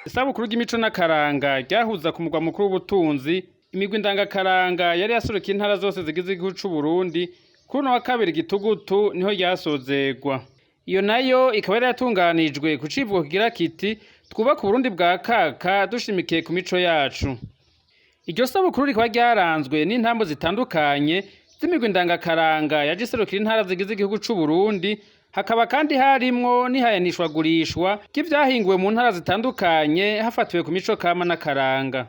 Isabukuru ry'imico n'akaranga ryahuza ku mugwa mukuru w'ubutunzi imigwi ndangakaranga yari yasurukiye intara zose zigize igihugu c'u Burundi kuri uno wa kabiri Gitugutu niho ryasozegwa. Iyo nayo ikaba yari yatunganijwe ku civugo kigira kiti twubaka Uburundi bwa kaka dushimikiye ku mico yacu. Iryo sabukuru rikaba ryaranzwe n'intambo zitandukanye z'imigwi ndangakaranga yaje iserukira intara zigize igihugu c'u Burundi, hakaba kandi harimwo n'ihayanishwagurishwa ry'ivyahinguwe mu ntara zitandukanye hafatiwe ku mico kama n'akaranga.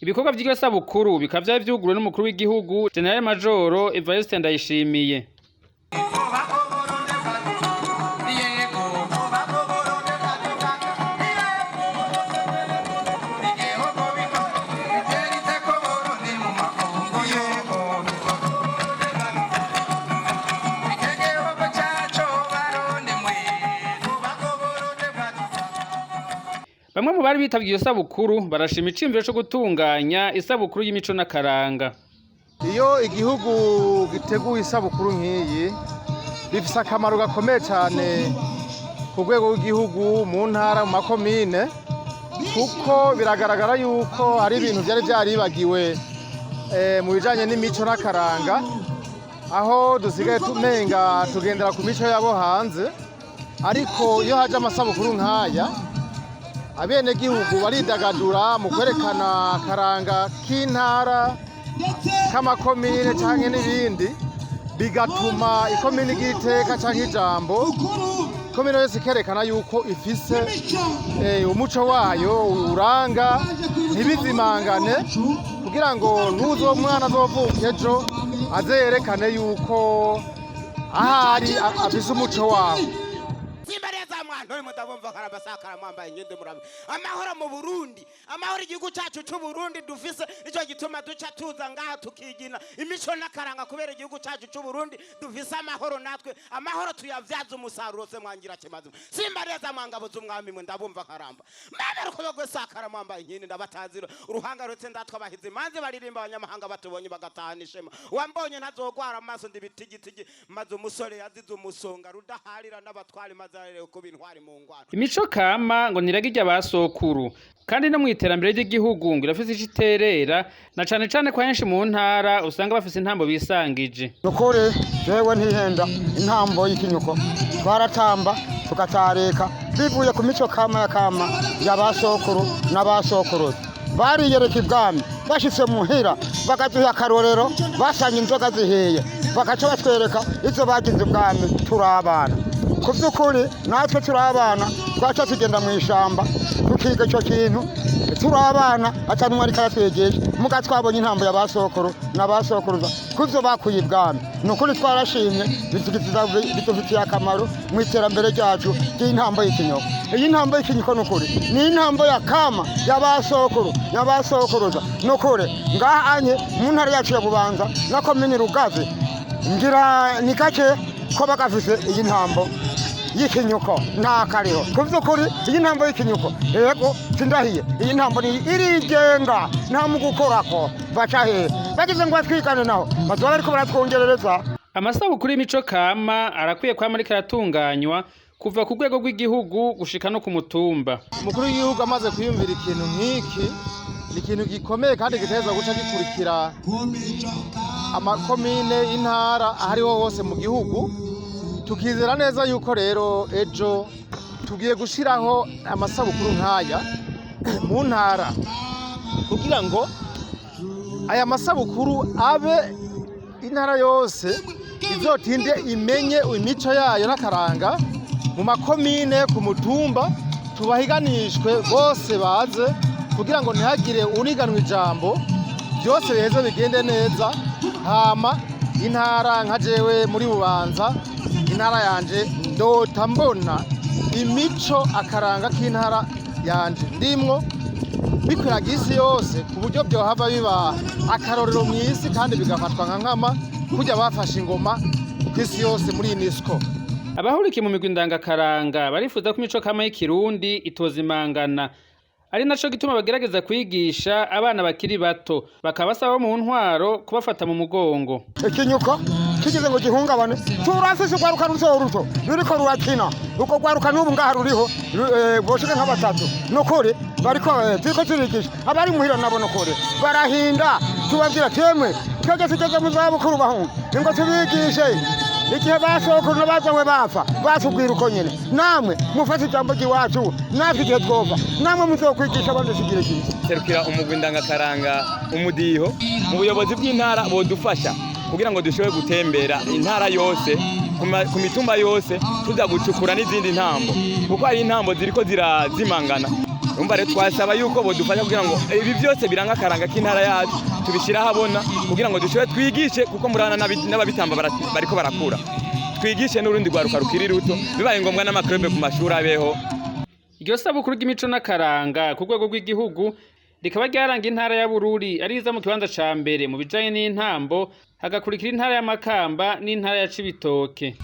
Ibikorwa vy'iryo sabukuru bikaba vyari vyuguruwe n'umukuru w'igihugu General Majoro Evariste Ndayishimiye. Bamwe mu bari bitavye iyo sabukuru barashima iciyumviro co gutunganya isabukuru y'imico n'akaranga. Iyo igihugu giteguye isabukuru nk'iyi bifise akamaro gakomeye cyane ku rwego rw'igihugu mu ntara mu makomine, kuko biragaragara yuko hari ibintu vyari vyaribagiwe mu bijanye n'imico n'akaranga, aho dusigaye tumenga tugendera ku mico yabo hanze, ariko iyo haje amasabukuru nk'aya abenegihugu baridagadura mu kwerekana akaranga k'intara k'amakomine canke n'ibindi, bigatuma ikomine igira iteka canke ijambo, ikomine yose ikerekana yuko ifise umuco wayo uranga, ntibizimangane, kugira ngo n'uzomwana azovuka ejo aze yerekane yuko ahari afise umuco wawe. Ntore mudabumva karabasakara mwambaye ingende murabe amahoro mu Burundi, amahoro igihugu cyacu c'u Burundi dufise, nico gituma duca tuza ngaha tukigina imico n'akaranga kubera igihugu cyacu c'u Burundi dufise amahoro, natwe amahoro tuyavyaza umusaruro se mwangira kimaze simba neza mwangabo z'umwami mwe ndabumva karamba mbere ko bagwesakara mwambaye ingende ndabatazira uruhanga rutse ndatwabahize manze baririmba abanyamahanga batubonye bagatahana ishema, wambonye ntazogwara amaso ndibitigitigi maze umusore yazize umusonga rudaharira n'abatwari mazarere uko bintwari mu ngwano. Imico kama ngo niragirya basokuru kandi no mwiterambere ry'igihugu ngo irafise iciterera na cane cane kwa henshi mu ntara usanga bafise intambo bisangije. Nukuri jewe ntihenda intambo y'ikinyuko twaratamba tukatareka bivuye ku mico kama ya kama y'abasokuru n'abasokuru bariyereka ibwami bashitse muhira bakaduha akarorero, basanga inzoga zihiye bakaca batwereka izo bagize ubwami turabana. Ku by'ukuri natwe turabana twaca tugenda mu ishamba tukiga ico kintu turabana atanumwe ariko aratwegesha muga twabonye intambo y'abasokuru n'abasokuruza kuvyo bakuye ibwami. Nukuri twarashimye bitufitiye akamaro mu iterambere ryacu ry'intambo y'ikinyoko. Iyi ntambo y'ikinyoko nukuri ni intambo ya kama y'abasokuru y'abasokuruza. Nukuri ngaha anye mu ntara yacu ya Bubanza na komine Rugazi ngira ni gake ko bagafise iyi ntambo y'ikinyuko nta kariho. Ku by'ukuri iyi ntambo y'ikinyuko yego sindahiye, iyi ntambo ni irigenga nta mu gukorako baca hehe bagize ngo batwikane naho bazoba bariko baratwongerereza. Amasabukuru y'imico kama arakwiye kwama ariko aratunganywa kuva ku rwego rw'igihugu gushika no ku mutumba. Umukuru w'igihugu amaze kwiyumvira ikintu nk'iki ni ikintu gikomeye kandi giteza guca gikurikira amakomine intara ahariho hose mu gihugu, tukizera neza yuko rero ejo tugiye gushiraho amasabukuru nk'aya mu ntara kugira ngo aya masabukuru abe intara yose izotinde imenye imico yayo n'akaranga mu makomine ku mutumba, tubahiganishwe bose baze kugira ngo ntihagire uniganwa ijambo, byose biheze bigende neza. Hama intara nka jewe muri Bubanza intara yanje ndota mbona imico akaranga k'intara yanje ndimwo bikwiraga isi yose ku buryo byohava biba akarorero mu isi kandi bigafatwa nka nkama kujya bafashe ingoma ku isi yose muri UNESCO. abahurikiye mu migwi ndangakaranga barifuza ko imico kama y'ikirundi itozimangana, ari naco gituma bagerageza kwigisha abana bakiri bato, bakaba basaba mu ntwaro kubafata mu mugongo. Ikinyuko kigize ngo gihungabane turafise urwaruka ruto ruriko rurakina uko rwaruka n'ubu ngaha ruriho boshike nka batatu nukuri bariko turiko turigisha abari muhira nabo nukuri barahinda tubabwira temwe twege tugeze mu zabukuru bahungu ngo tubigishe igihe basokuru n'abazanywe bapfa batubwira uko nyene namwe mufashe ijambo ry'iwacu natwe igihe twova namwe muzokwigisha abandi sigire kiza serukira umugwi ndangakaranga umudiho mu buyobozi bw'intara bodufasha kugira ngo dushobore gutembera intara yose ku mitumba yose tuza gucukura n'izindi ntambo kuko hari intambo ziriko zirazimangana. Umva rero twasaba yuko bodufasha kugira ngo ibi byose biranga akaranga k'intara yacu tubishira habona kugira ngo dushobore twigishe kuko murana n'ababitamba bariko barakura, twigishe n'urundi rwaruka rukiri ruto bibaye ngombwa n'amakrebe ku mashuri abeho. Iryo sabukuru ry'imico n'akaranga ku rwego rw'igihugu rikaba ryaranga intara ya Bururi ariza mu kibanza ca mbere mu bijanye n'intambo, hagakurikira intara ya Makamba n'intara ya Cibitoke.